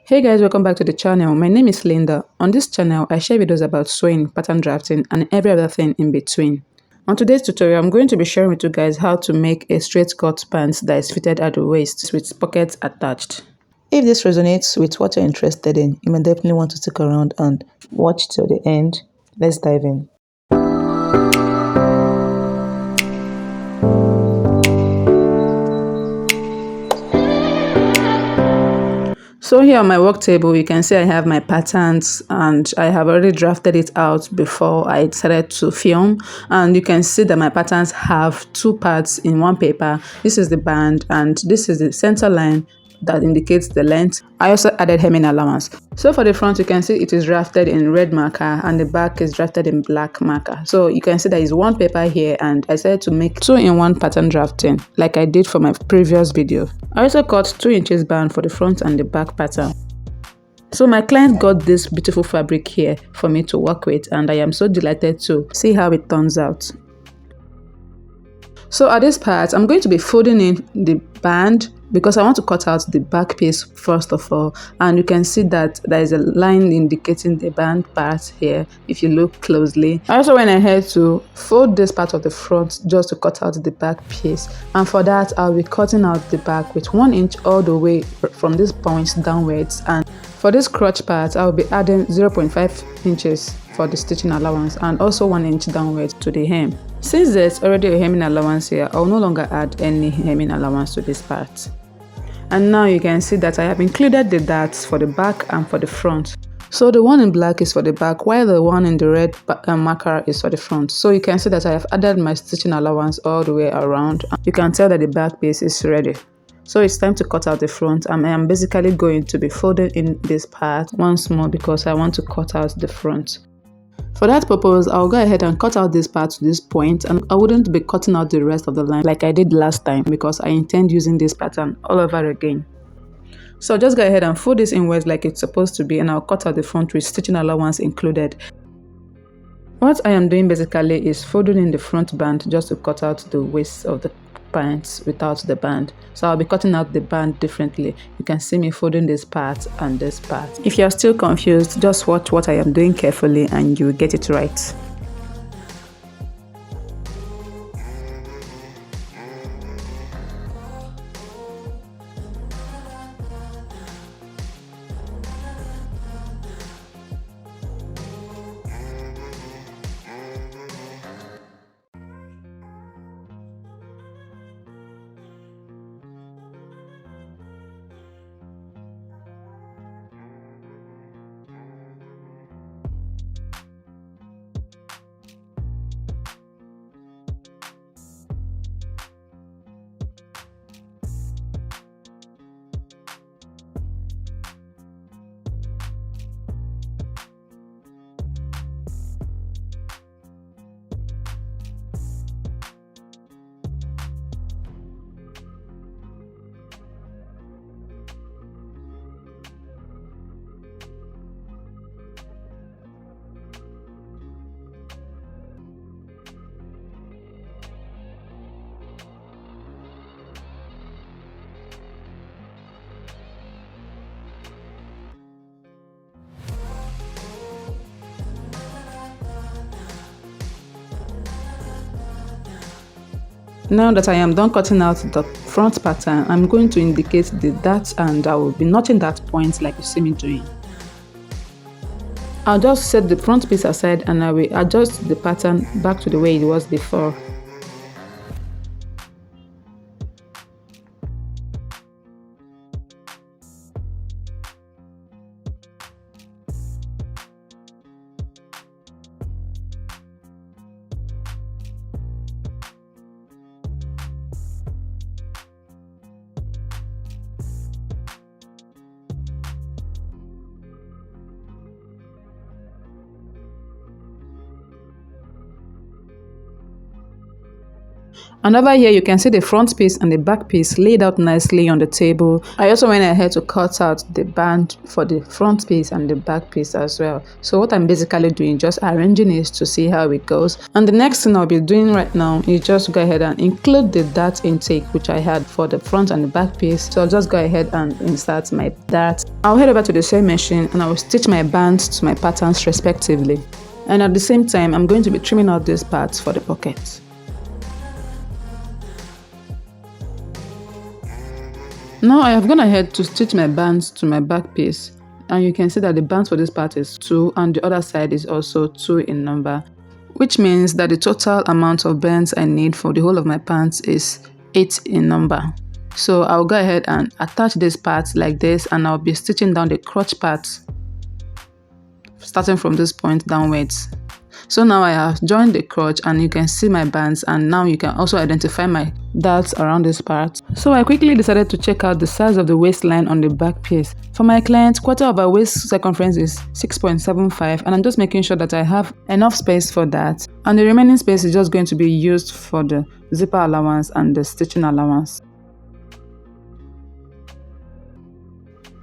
Hey guys, welcome back to the channel. My name is Linda. On this channel, I share videos about sewing, pattern drafting, and every other thing in between. On today's tutorial, I'm going to be sharing with you guys how to make a straight cut pants that is fitted at the waist with pockets attached. If this resonates with what you're interested in, you may definitely want to stick around and watch till the end. Let's dive in. So here on my work table, you can see I have my patterns and I have already drafted it out before I decided to film. And you can see that my patterns have two parts in one paper. This is the band and this is the center line that indicates the length. I also added hemming allowance. So for the front, you can see it is drafted in red marker and the back is drafted in black marker. So you can see there is one paper here and I decided to make 2-in-1 pattern drafting like I did for my previous video. I also cut 2 inches band for the front and the back pattern. So my client got this beautiful fabric here for me to work with and I am so delighted to see how it turns out. So at this part, I'm going to be folding in the band because I want to cut out the back piece first of all, and you can see that there is a line indicating the band part here if you look closely. I also went ahead to fold this part of the front just to cut out the back piece, and for that I'll be cutting out the back with 1 inch all the way from this point downwards, and for this crotch part I'll be adding 0.5 inches for the stitching allowance and also 1 inch downwards to the hem. Since there's already a hemming allowance here, I'll no longer add any hemming allowance to this part. And now you can see that I have included the darts for the back and for the front. So the one in black is for the back while the one in the red marker is for the front. So you can see that I have added my stitching allowance all the way around. You can tell that the back piece is ready. So it's time to cut out the front and I am basically going to be folding in this part once more because I want to cut out the front. For that purpose, I'll go ahead and cut out this part to this point and I wouldn't be cutting out the rest of the line like I did last time because I intend using this pattern all over again. So just go ahead and fold this inwards like it's supposed to be and I'll cut out the front with stitching allowance included. What I am doing basically is folding in the front band just to cut out the waist of the pants without the band. So I'll be cutting out the band differently. You can see me folding this part and this part. If you're still confused, just watch what I am doing carefully and you will get it right. Now that I am done cutting out the front pattern, I'm going to indicate the darts and I will be notching that point like you see me doing. I'll just set the front piece aside and I will adjust the pattern back to the way it was before. And over here, you can see the front piece and the back piece laid out nicely on the table. I also went ahead to cut out the band for the front piece and the back piece as well. So what I'm basically doing, just arranging it to see how it goes. And the next thing I'll be doing right now is just go ahead and include the dart intake, which I had for the front and the back piece. So I'll just go ahead and insert my dart. I'll head over to the sewing machine and I will stitch my bands to my patterns respectively. And at the same time, I'm going to be trimming out these parts for the pockets. Now I have gone ahead to stitch my bands to my back piece, and you can see that the bands for this part is 2 and the other side is also 2 in number, which means that the total amount of bands I need for the whole of my pants is 8 in number. So I'll go ahead and attach this part like this, and I'll be stitching down the crotch part starting from this point downwards. So now I have joined the crotch and you can see my bands, and now you can also identify my darts around this part. So I quickly decided to check out the size of the waistline on the back piece. For my client, quarter of her waist circumference is 6.75, and I'm just making sure that I have enough space for that. And the remaining space is just going to be used for the zipper allowance and the stitching allowance.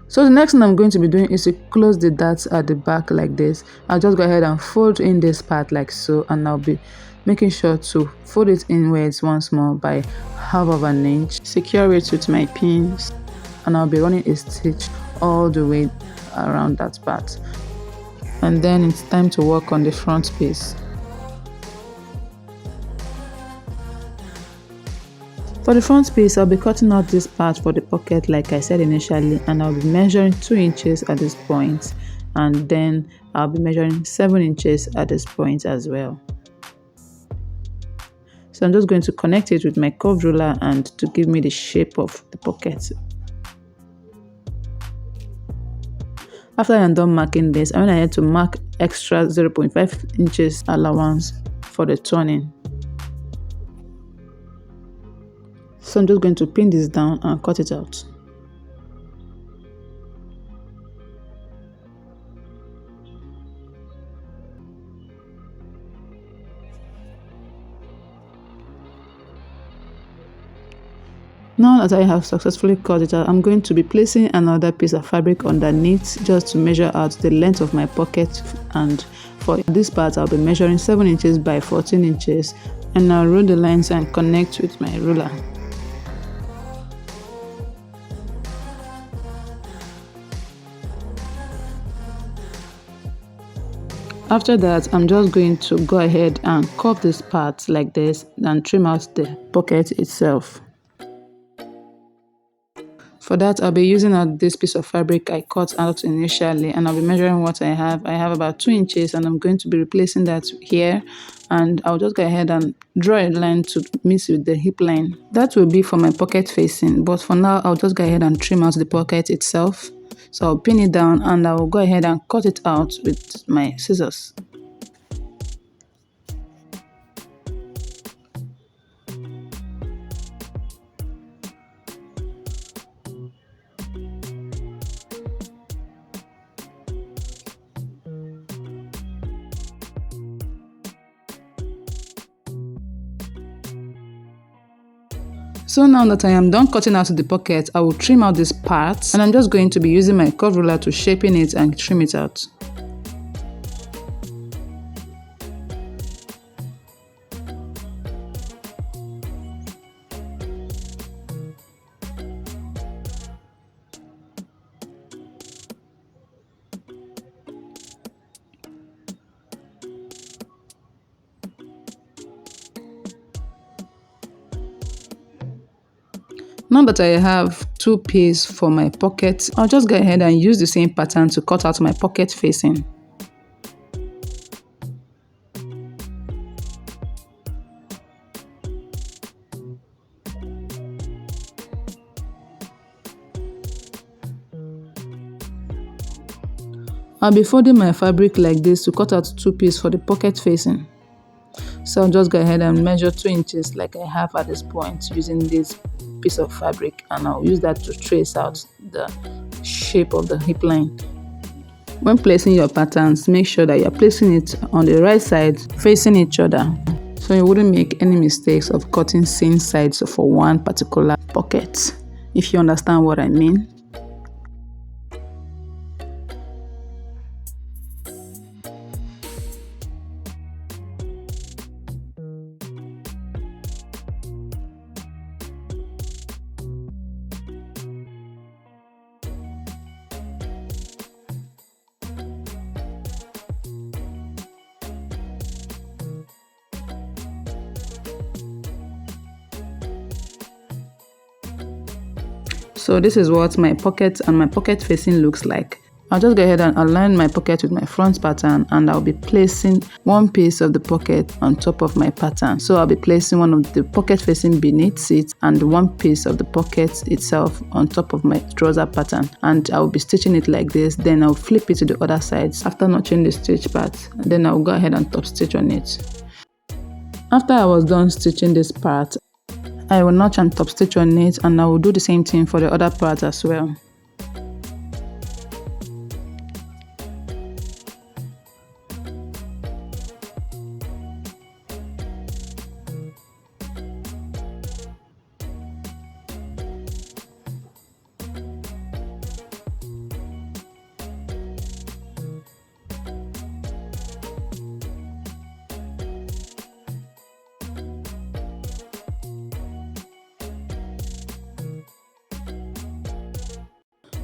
So the next thing I'm going to be doing is to close the darts at the back like this. I'll just go ahead and fold in this part like so, and I'll be making sure to fold it inwards once more by half of an inch. Secure it with my pins, and I'll be running a stitch all the way around that part. And then it's time to work on the front piece. For the front piece, I'll be cutting out this part for the pocket like I said initially, and I'll be measuring 2 inches at this point, and then I'll be measuring 7 inches at this point as well. So I'm just going to connect it with my curved ruler and to give me the shape of the pocket. After I'm done marking this, I went ahead to mark extra 0.5 inches allowance for the turning. So I'm just going to pin this down and cut it out. Now that I have successfully cut it out, I'm going to be placing another piece of fabric underneath just to measure out the length of my pocket, and for this part I'll be measuring 7 inches by 14 inches, and I'll roll the lines and connect with my ruler. After that, I'm just going to go ahead and curve this part like this and trim out the pocket itself. For that, I'll be using this piece of fabric I cut out initially, and I'll be measuring what I have. I have about 2 inches, and I'm going to be replacing that here, and I'll just go ahead and draw a line to mix with the hip line. That will be for my pocket facing, but for now, I'll just go ahead and trim out the pocket itself. So I'll pin it down and I will go ahead and cut it out with my scissors. So now that I am done cutting out the pocket, I will trim out these parts, and I'm just going to be using my curve ruler to shape in it and trim it out. Now that I have 2 pieces for my pocket, I'll just go ahead and use the same pattern to cut out my pocket facing. I'll be folding my fabric like this to cut out 2 pieces for the pocket facing. So I'll just go ahead and measure 2 inches like I have at this point using this piece of fabric, and I'll use that to trace out the shape of the hip line. When placing your patterns, make sure that you're placing it on the right side facing each other. so you wouldn't make any mistakes of cutting seam sides for one particular pocket, if you understand what I mean. So this is what my pocket and my pocket facing looks like. I'll just go ahead and align my pocket with my front pattern, and I'll be placing one piece of the pocket on top of my pattern. So I'll be placing one of the pocket facing beneath it and one piece of the pocket itself on top of my trouser pattern, and I'll be stitching it like this. Then I'll flip it to the other side after notching the stitch part, and then I'll go ahead and top stitch on it. After I was done stitching this part, I will notch and top stitch on it, and I will do the same thing for the other part as well.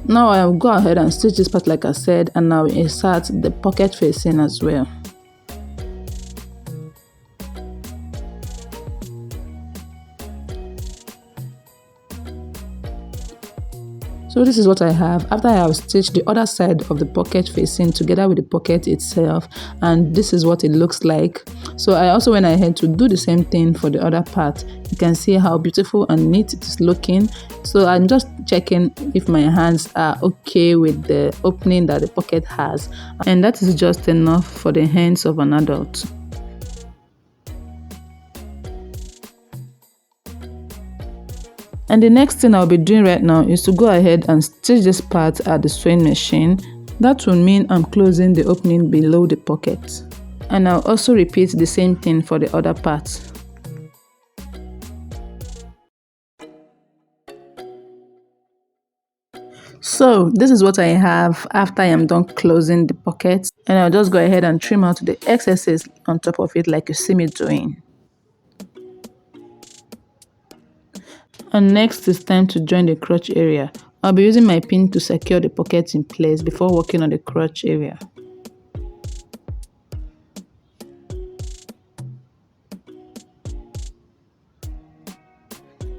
Now I will go ahead and stitch this part like I said, and I will insert the pocket facing as well. So this is what I have after I have stitched the other side of the pocket facing together with the pocket itself, and this is what it looks like. So I also went ahead to do the same thing for the other part. You can see how beautiful and neat it is looking. So I'm just checking if my hands are okay with the opening that the pocket has, and that is just enough for the hands of an adult. And the next thing I'll be doing right now is to go ahead and stitch this part at the sewing machine. That will mean I'm closing the opening below the pocket. And I'll also repeat the same thing for the other part. So this is what I have after I am done closing the pocket, and I'll just go ahead and trim out the excesses on top of it like you see me doing. And next it's time to join the crotch area. I'll be using my pin to secure the pocket in place before working on the crotch area.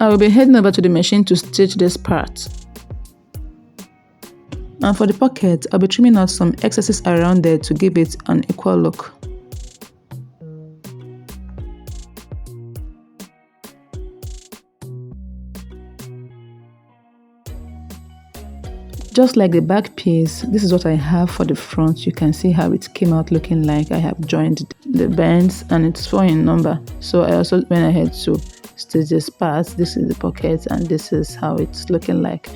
I will be heading over to the machine to stitch this part. And for the pocket, I'll be trimming out some excesses around there to give it an equal look. Just like the back piece, this is what I have for the front. You can see how it came out looking like. I have joined the bands and it's 4 in number. So I also went ahead to stitch this part. This is the pocket and this is how it's looking like.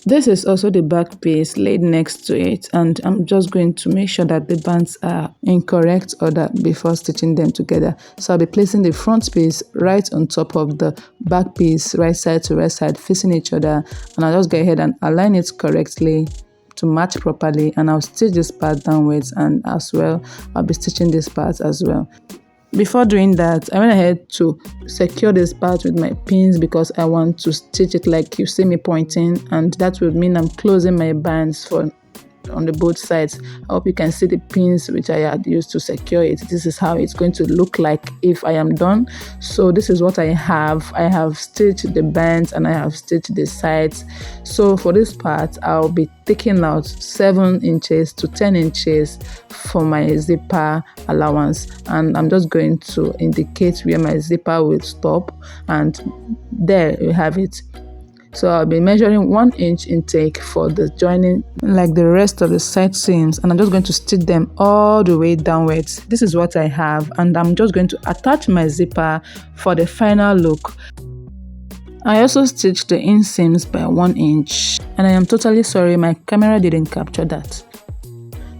This is also the back piece laid next to it, and I'm just going to make sure that the bands are in correct order before stitching them together. So I'll be placing the front piece right on top of the back piece, right side to right side, facing each other, and I'll just go ahead and align it correctly to match properly, and I'll stitch this part downwards, and as well I'll be stitching this part as well. Before doing that, I went ahead to secure this part with my pins because I want to stitch it like you see me pointing, and that would mean I'm closing my bands on the both sides. I hope you can see the pins which I had used to secure it. This is how it's going to look like if I am done. So this is what I have. I have stitched the bands and I have stitched the sides. So for this part, I'll be taking out 7 inches to 10 inches for my zipper allowance, and I'm just going to indicate where my zipper will stop, and there you have it. So I'll be measuring 1 inch intake for the joining like the rest of the side seams, and I'm just going to stitch them all the way downwards. This is what I have, and I'm just going to attach my zipper for the final look. I also stitched the inseams by 1 inch, and I am totally sorry my camera didn't capture that.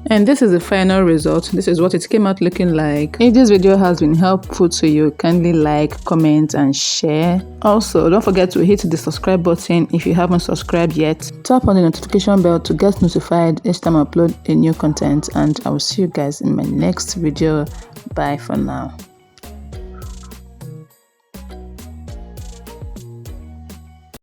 And this is the final result. This is what it came out looking like. If this video has been helpful to you, kindly like, comment and share. Also, don't forget to hit the subscribe button if you haven't subscribed yet. Tap on the notification bell to get notified each time I upload a new content, and I will see you guys in my next video. Bye for now.